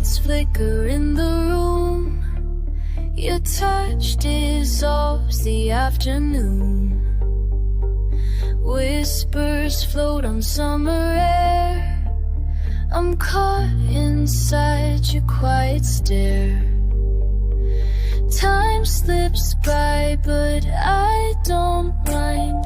lights flicker in the room. Your touch dissolves the afternoon. Whispers float on summer air. I'm caught inside your quiet stare. Time slips by, but I don't mind.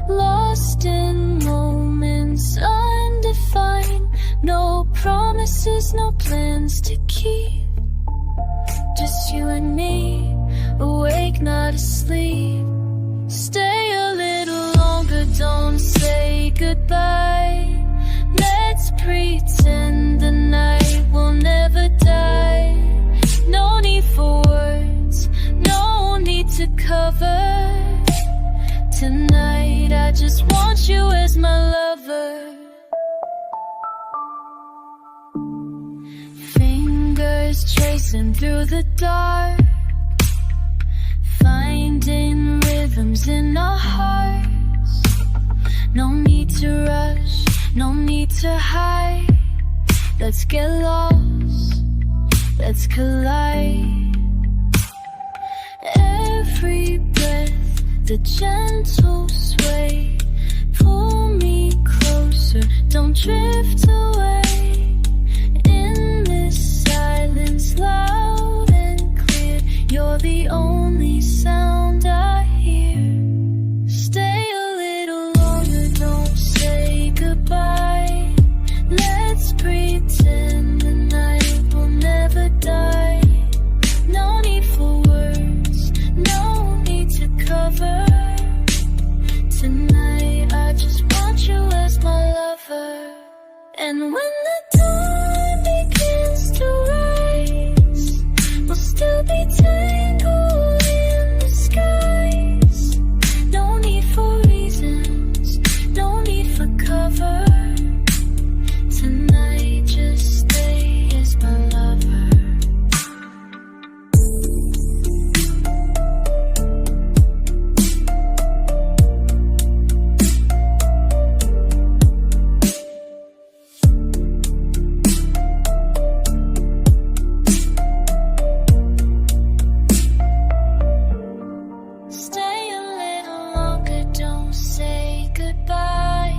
Lost in moments undefined. No promises, no plans to keep. Just you and me, awake, not asleep. Stay a little longer, don't say goodbye. Let's pretend the night will never die. No need for words, no need to cover. Tonight I just want you as my lover. Fingers tracing through the dark, finding rhythms in our hearts. No need to rush, no need to hide. Let's get lost, let's collide. Every breath, the gentle sway. Pull me closer, don't drift away. In this silence, loud and clear, you're the only sound I hear. Stay a little longer, don't say goodbye. Let's pretend the night will never die. No need for words, no need to cover. Tonight I just want you as my lover. And when the dawn begins to rise, we'll still be tangled in the skies. No need for reasons, no need for cover. Tonight just stay as my lover. Stay a little longer, don't say goodbye.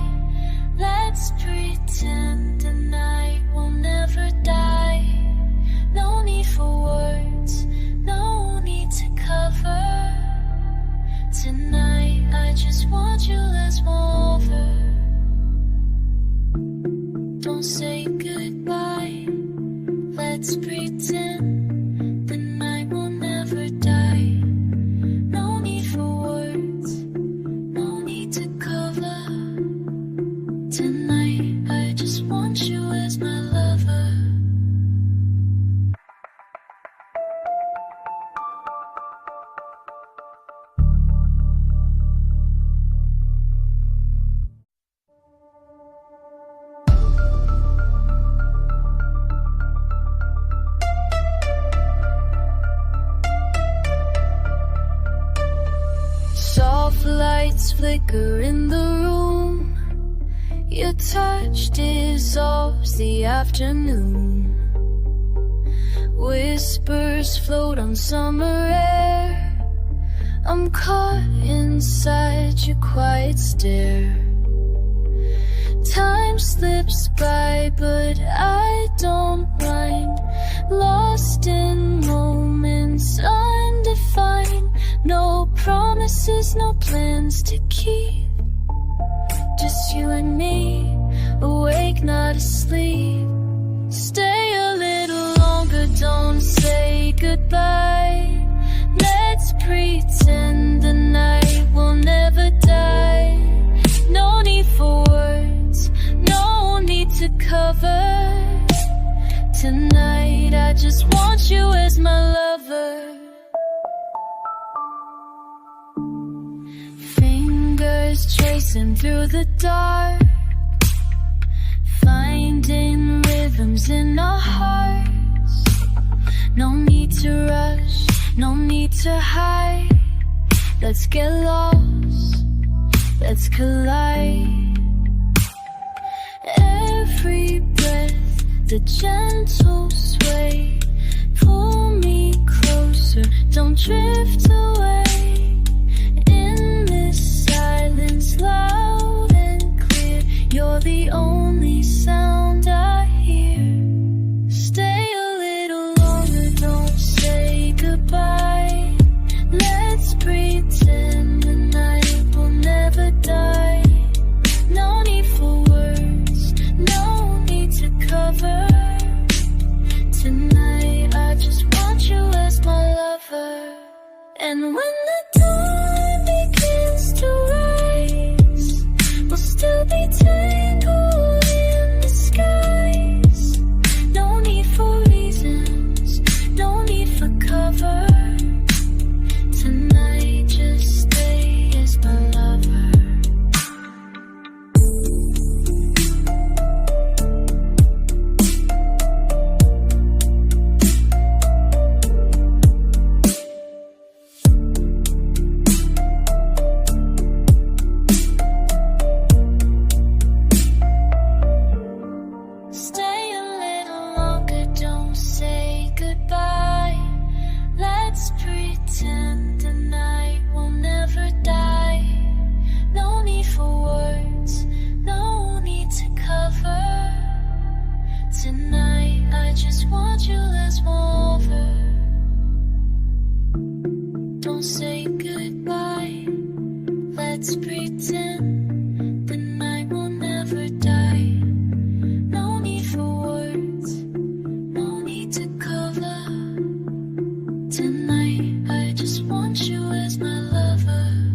Let's pretend the night will never die. No need for words, no need to cover. Tonight I just want you as my lover. Don't say goodbye. Let's pretend the night will never die. No need for words, no need to cover. Tonight I just want you as my lover. Soft lights flicker in the room. Your touch dissolves the afternoon. Whispers float on summer air. I'm caught inside your quiet stare. Time slips by, but I don't mind. Lost in moments undefined. No promises, no plans to keep. Just you and me, awake, not asleep. Stay a little longer, don't say goodbye. Let's pretend the night will never die. No need for words, no need to cover. Tonight I just want you as my lover. Fingers tracing through the dark, finding rhythms in our hearts. No need to rush, no need to hide. Let's get lost, let's collide. Every breath, the gentle sway. Pull me closer, don't drift away. In this silence, loud and clear, you're the only sound I hear. Stay a little longer, don't say goodbye. Let's pretend the night will never die. No need for words, no need to cover. Tonight I just want you as my lover. And when the dawn begins to rise, we'll still be tangled in the skies. No need for reasons, no need for cover. Tonight just stay as my lover. Stay a little longer, don't say goodbye. Let's pretend the night will never die. No need for words, no need to cover. Tonight I just want you as my lover. Don't say goodbye. Let's pretend the night will never die. No need for words, no need to cover. Tonight I just want you as my lover.